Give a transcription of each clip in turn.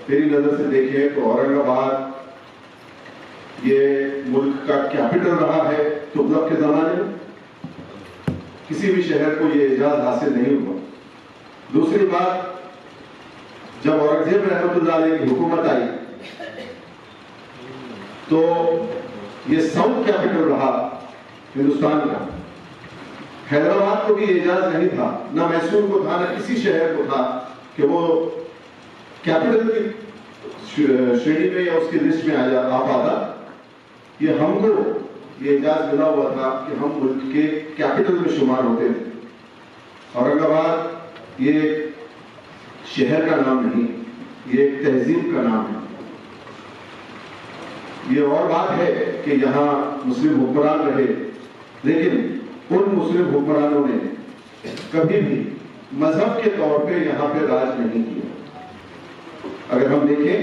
मेरी नजर से देखें तो औरंगाबाद ये मुल्क का कैपिटल रहा है तुगलक के जमाने में, किसी भी शहर को ये एजाज हासिल नहीं हुआ। दूसरी बात, जब औरंगजेब रहमतुल्लाह अलैह की हुकूमत आई तो ये साउथ कैपिटल रहा हिंदुस्तान का। हैदराबाद को भी एजाज नहीं था, ना मैसूर को था, ना किसी शहर को था कि वो कैपिटल की श्रेणी में या उसकी लिस्ट में आ पाता। ये हमको ये एजाज मिला हुआ था कि हम मुल्क के कैपिटल में शुमार होते थे। औरंगाबाद ये शहर का नाम नहीं, ये एक तहजीब का नाम है। ये और बात है कि यहाँ मुस्लिम हुक्मरान रहे, लेकिन उन मुस्लिम हुक्मरानों ने कभी भी मजहब के तौर पे यहाँ पे राज नहीं किया। अगर हम देखें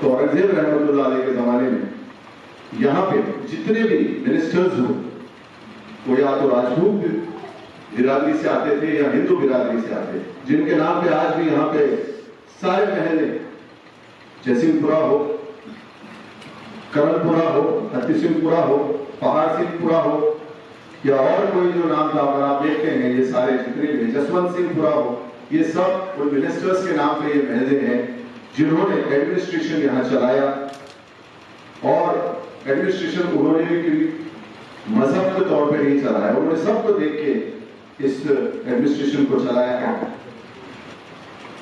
तो औरंगजेब रहमतुल्लाह अलैह के जमाने में यहाँ पे जितने भी मिनिस्टर्स हो वो या तो राजपूत बिरादरी से आते थे या हिंदू बिरादरी से आते थे, जिनके नाम पे आज भी यहाँ पे सारे महल, जयसिंहपुरा हो, करणपुरा हो, हत्ती सिंहपुरा हो, पहाड़ सिंहपुरा हो या और कोई जो नाम था अगर आप देखते हैं ये सारे जितने भी, जसवंत सिंहपुरा हो, ये सब उन मिनिस्टर्स के नाम पे ये महल हैं जिन्होंने एडमिनिस्ट्रेशन यहाँ चलाया। और एडमिनिस्ट्रेशन उन्होंने भी मजहब के तौर पे नहीं चलाया, उन्होंने सबको देख के इस एडमिनिस्ट्रेशन को चलाया है।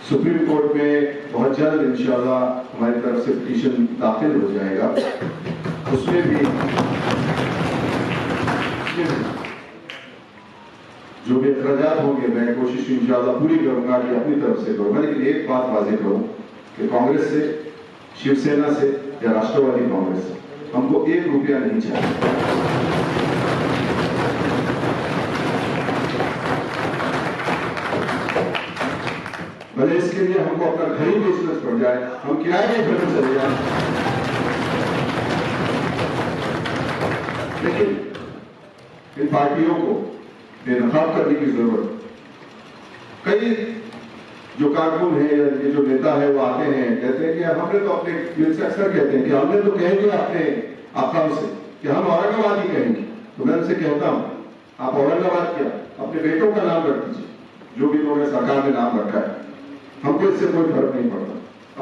सुप्रीम कोर्ट में बहुत जल्द इंशाल्लाह हमारी तरफ से पिटीशन दाखिल हो जाएगा, उसमें भी जो भी अखराजात होंगे मैं कोशिश इंशाल्लाह पूरी करूंगा कि अपनी तरफ से करूंगा। लेकिन एक बात वाज़ेह करूं कि कांग्रेस से, शिवसेना से या राष्ट्रवादी कांग्रेस से हमको 1 रुपया नहीं चाहिए। भले इसके लिए हमको अपना घर ही बेचना पड़ जाए, हम किराए के घर में चले जाए, लेकिन इन पार्टियों को बेनकाब करने की जरूरत। कई जो कारकुन है या ये जो नेता है वो आते हैं कहते हैं कि हमने तो अपने मिलसे अक्सर कहते हैं कि हमने तो कहेंगे अपने आकाम से कि हम औरंगाबाद ही कहेंगे। तो मैं उनसे कहता हूं आप औरंगाबाद क्या अपने बेटों का नाम रख दीजिए, जो भी उन्होंने सरकार ने नाम रखा है, हमको इससे कोई फर्क नहीं पड़ता।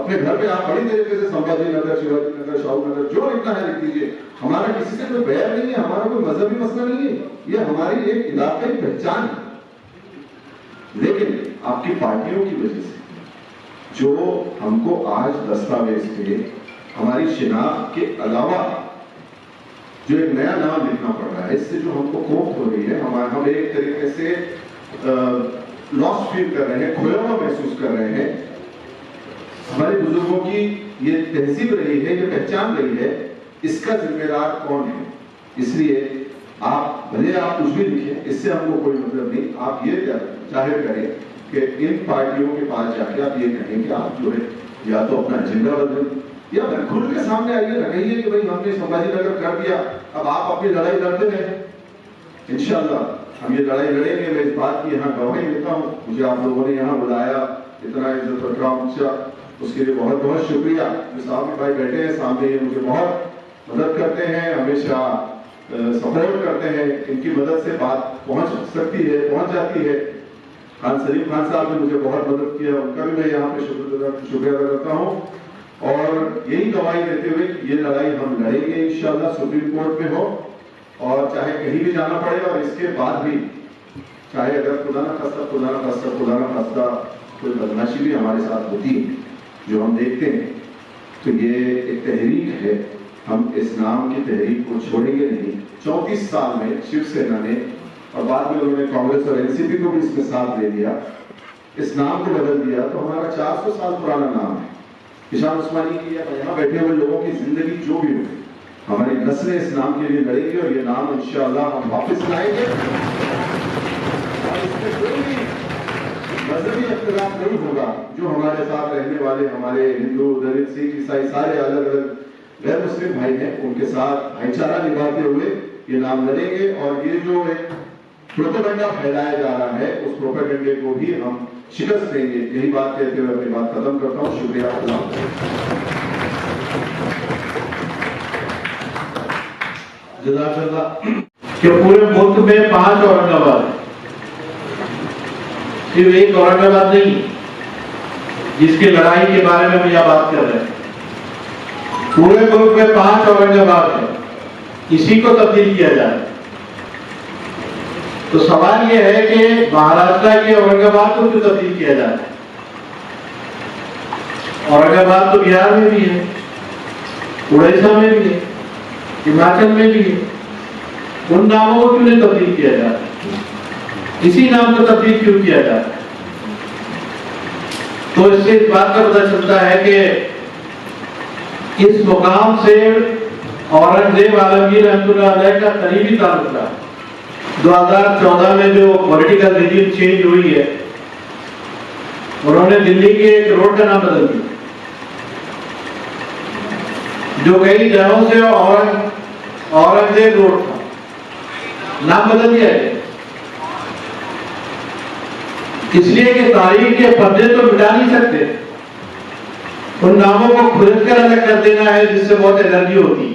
अपने घर पे आप बड़ी तरीके से संभाजी नगर, शिवाजी नगर, शाहू नगर जो लिखना है लिख दीजिए। हमारा किसी से कोई बैर नहीं है, हमारा कोई मजहबी मसला नहीं है, ये हमारी एक इलाकाई पहचान है। लेकिन आपकी पार्टियों की वजह से जो हमको आज दस्तावेज पे हमारी शिनाख्त के अलावा जो एक नया नाम लिखना पड़ रहा है, इससे जो हमको कोफ्त हो रही है, हम एक तरीके से लॉस फील कर रहे हैं, खोया हुआ महसूस कर रहे हैं। हमारे बुजुर्गों की ये तहजीब रही है, ये पहचान रही है, इसका जिम्मेदार कौन है? इसलिए आप भले आप कुछ भी लिखें, इससे हमको कोई मतलब नहीं। आप ये जाहिर करें कि इन पार्टियों के पास जाके आप ये कहें कि आप जो है या तो अपना एजेंडा बदलें या फिर खुल के सामने आइए ना, कहिए कि भाई हमने संभाजी नगर कर दिया, अब आप अपनी लड़ाई लड़ते रहें। इंशाल्लाह हम ये लड़ाई लड़ेंगे। मैं इस बात की यहाँ गवाही देता हूँ। मुझे आप लोगों ने यहाँ बुलाया, इतना इज्जत और इकराम, उसके लिए बहुत बहुत शुक्रिया। जो साहब भाई बैठे हैं सामने, ये मुझे बहुत मदद करते हैं, हमेशा सपोर्ट करते हैं। इनकी मदद से बात पहुंच सकती है, पहुंच जाती है। खान सलीम खान साहब ने मुझे बहुत मदद किया, उनका भी मैं यहाँ पे शुक्रिया अदा करता हूँ। और यही गवाही देते हुए कि ये लड़ाई हम लड़ेंगे इंशाल्लाह, सुप्रीम कोर्ट में हो और चाहे कहीं भी जाना पड़े। और इसके बाद भी चाहे अगर खुदा ना खास्ता कोई बदमाशी भी हमारे साथ होती है जो हम देखते हैं, तो ये एक तहरीक है, हम इस नाम की तहरीक को छोड़ेंगे नहीं। 34 साल में शिवसेना ने और बाद में उन्होंने कांग्रेस और एनसीपी को भी इसमें साथ दे दिया, इस नाम को बदल दिया। तो हमारा 400 साल पुराना नाम है किशान उस्मानी की, या यहाँ बैठे हुए लोगों की जिंदगी जो भी हो, हमारी नस्लें इस नाम के लिए लड़ेंगी और ये नाम इंशाअल्लाह हम वापस लाएंगे। और इसमें कोई भी मजहबी इख्तिलाफ नहीं होगा। जो हमारे साथ रहने वाले हमारे हिंदू, दलित, सिख, ईसाई सारे अलग अलग गैर मुस्लिम भाई हैं, उनके साथ भाईचारा निभाते हुए ये नाम लड़ेंगे। और ये जो एक प्रोपेगेंडा फैलाया जा रहा है, उस प्रोपेगेंडे को भी हम शिकस्त देंगे। यही बात कहते हुए अपनी बात खत्म करता हूं। शुक्रिया। जज़ाकल्लाह। कि पूरे मुल्क में 5 औरंगाबाद, सिर्फ एक औरंगाबाद नहीं जिसकी लड़ाई के बारे में हम यह बात कर रहे हैं। पूरे मुल्क में 5 औरंगाबाद है, इसी को तब्दील किया जाए। तो सवाल यह है कि महाराष्ट्र के औरंगाबाद को क्यों तब्दील किया जाए? औरंगाबाद तो बिहार में भी है, उड़ीसा में भी है, हिमाचल में भी है। उन नामों को क्यों नहीं तब्दील किया जाए? इसी नाम को तब्दील क्यों किया जाए? तो इससे इस बात का पता चलता है कि इस मुकाम से औरंगजेब आलमगीर रहमतुल्लाह अलैह का करीबी ताल्लुक था। 2014 में जो पॉलिटिकल रिजीम चेंज हुई है, उन्होंने दिल्ली के एक रोड का नाम बदल दिया, जो कई जगहों से औरंगजेब रोड था, नाम बदल दिया है। इसलिए कि तारीख के पन्ने तो मिटा नहीं सकते, उन नामों को खुद कर अलग कर देना है, जिससे बहुत एनर्जी होती है।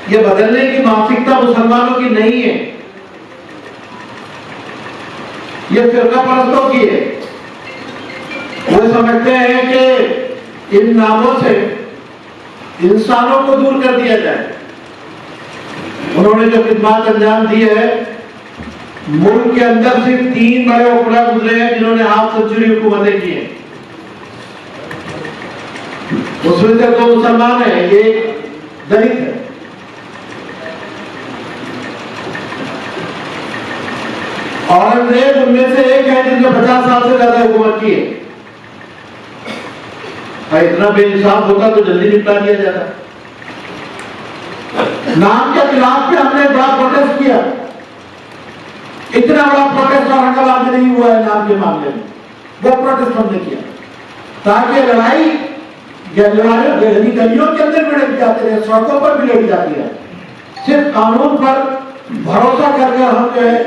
ये बदलने की मानसिकता मुसलमानों की नहीं है, ये फिरका परस्तों की है। वो समझते हैं कि इन नामों से इंसानों को दूर कर दिया जाए। उन्होंने जो खिदमत अंजाम दी है, मुल्क के अंदर सिर्फ 3 बड़े उपड़ा गुजरे हैं जिन्होंने हाफ सेंचुरी हुकूमतें की हैं। उसमें से 2 मुसलमान हैं, एक दलित है। औरंगजेब उनमें से एक है जिसने 50 साल से ज्यादा हुकूमत की है। इतना बेइंसाफ होता तो जल्दी निपटा दिया जाता। नाम के खिलाफ भी हमने बड़ा प्रोटेस्ट किया। इतना बड़ा प्रोटेस्ट औरंगाबाद में नहीं हुआ है नाम के मामले में, वो प्रोटेस्ट हमने किया ताकि लड़ाई गलियों के अंदर भी लड़ी जाती है, सड़कों पर भी लड़ी जाती है। सिर्फ कानून पर भरोसा करके हम जो है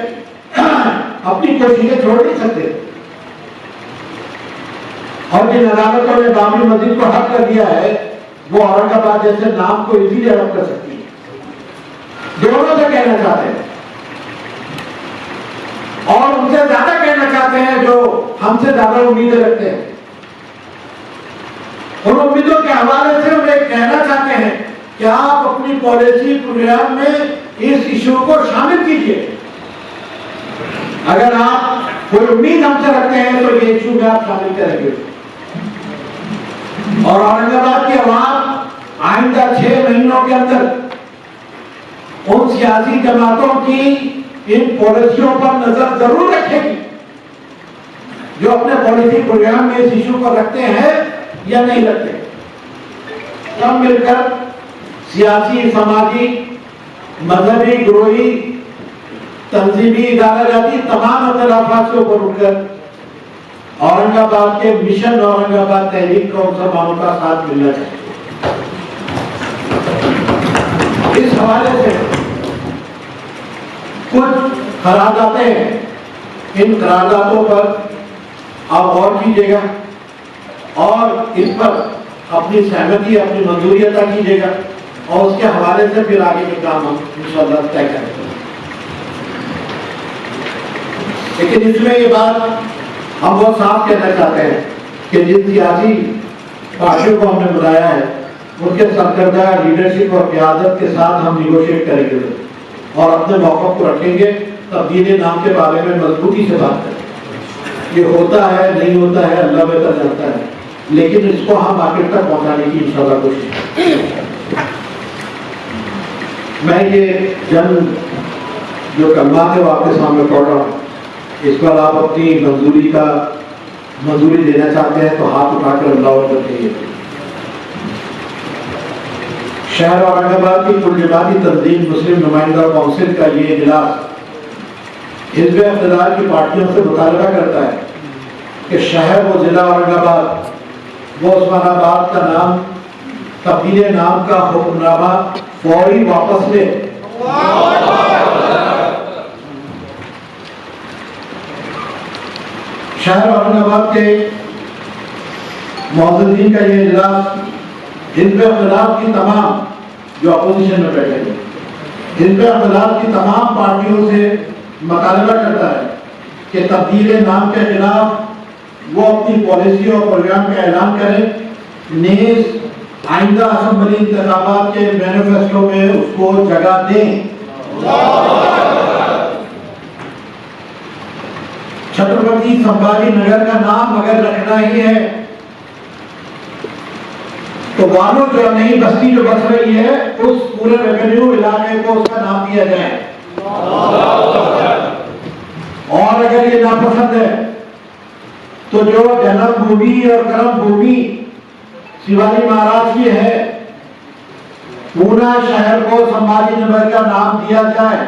अपनी कोशिशें छोड़ नहीं सकते। और जिन अदालतों ने बाबरी मस्जिद को हक कर दिया है, वो औरंगाबाद जैसे नाम को इजीली हड़प कर सकती है। दोनों से कहना चाहते हैं और उनसे ज्यादा कहना चाहते हैं जो हमसे ज्यादा उम्मीदें रखते हैं। उन उम्मीदों के हवाले से हम एक कहना चाहते हैं कि आप अपनी पॉलिसी प्रोग्राम में इस इशू को शामिल कीजिए। अगर आप कोई उम्मीद हमसे रखते हैं तो ये इशू में आप शामिल करेंगे। और औरंगाबाद की आवाम आइंदा 6 महीनों के अंदर उन सियासी जमातों की इन पॉलिसियों पर नजर जरूर रखेगी जो अपने पॉलिसी प्रोग्राम में इस इशू को रखते हैं या नहीं रखते। सब मिलकर सियासी, सामाजिक, मजहबी, गिरोही, तंजीमी, इदाराजाती तमाम अख्तिलाफात से ऊपर उठकर औरंगाबाद के मिशन औरंगाबाद तहरीक को मुसलमानों का साथ मिलना चाहिए। इस हवाले से कुछ करारदातें हैं, इन करारदातों पर आप गौर कीजिएगा और इन पर अपनी सहमति, अपनी मंजूरी अदा कीजिएगा और उसके हवाले से फिर आगे के काम हम इंशाअल्लाह तय करेंगे। लेकिन इसमें ये बात हम बहुत साफ कहना चाहते हैं कि जिन सियासी पार्टियों को हमने बुलाया है, उनके सरकर्दा लीडरशिप और क़यादत के साथ हम निगोशिएट करेंगे और अपने मौक़िफ़ को रखेंगे। तब्दीली नाम के बारे में मजबूती से बात करें। ये होता है नहीं होता है अल्लाह बेहतर जानता है, लेकिन इसको हम आखिर तक पहुंचाने की इंशाअल्लाह कोशिश। मैं ये जन जो कलमात है वो आपके सामने पढ़ रहा हूँ, इस पर आप अपनी मंजूरी देना चाहते हैं तो हाथ उठाकर अल्लाह अकबर कहिए। शहर औरंगाबाद की कुल जमाती तंजीम मुस्लिम नुमाइंदा काउंसिल का ये इजलास हिज़्ब इक़्तिदार की पार्टियों से मुतालबा करता है कि शहर व जिला औरंगाबाद व उस्मानाबाद का नाम तब्दीली नाम का हुक्मनामा फौरी वापस ले शहर औरंगाबाद के मौजूदीन का ये इजलास इन पे अख्तिलाफ की तमाम जो अपोजिशन में बैठे हैं इन पे अख्तिलाफ की तमाम पार्टियों से मुतालबा करता है कि तब्दील नाम के खिलाफ वो अपनी पॉलिसी और प्रोग्राम का ऐलान करें, नीज आइंदा असेंबली इंतखाबात के मैनिफेस्टो में उसको जगह दें। छत्रपति संभाजी नगर का नाम अगर रखना ही है तो वालों जो नई बस्ती जो बस रही है उस पूरे रेवेन्यू इलाके को उसका नाम दिया जाए। और अगर ये नापसंद है तो जो जन्मभूमि और कर्मभूमि शिवाजी महाराज की है पूना शहर को संभाजी नगर का नाम दिया जाए।